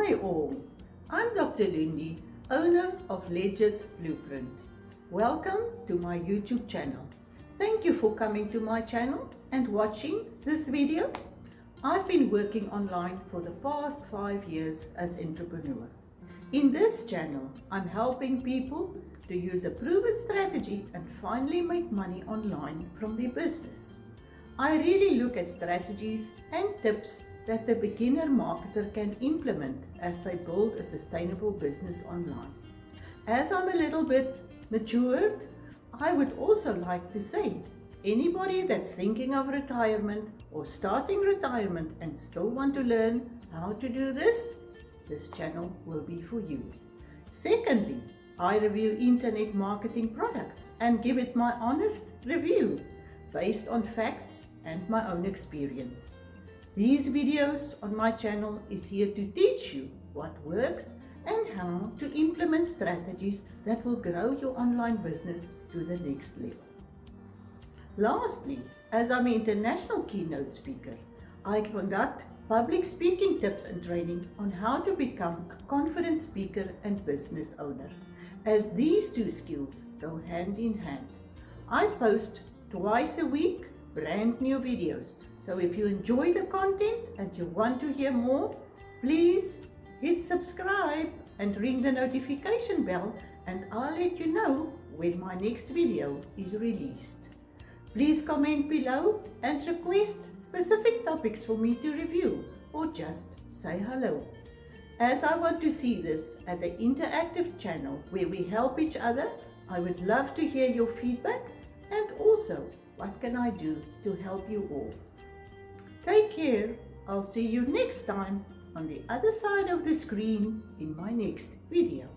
Hi all, I'm Dr. Loendi, owner of Legit Blueprint. Welcome to my YouTube channel. Thank you for coming to my channel and watching this video. I've been working online for the past 5 years as entrepreneur. In this channel, I'm helping people to use a proven strategy and finally make money online from their business. I really look at strategies and tips that the beginner marketer can implement as they build a sustainable business online. As I'm a little bit matured, I would also like to say, anybody that's thinking of retirement or starting retirement and still want to learn how to do this channel will be for you. Secondly, I review internet marketing products and give it my honest review based on facts and my own experience. These videos on my channel is here to teach you what works and how to implement strategies that will grow your online business to the next level. Lastly, as I'm an international keynote speaker, I conduct public speaking tips and training on how to become a confident speaker and business owner, as these two skills go hand in hand. I post twice a week brand new videos, so if you enjoy the content and you want to hear more, please hit subscribe and ring the notification bell, and I'll let you know when my next video is released. Please comment below and request specific topics for me to review, or just say hello. As I want to see this as an interactive channel where we help each other, I would love to hear your feedback, and also what can I do to help you all. Take care. I'll see you next time on the other side of the screen in my next video.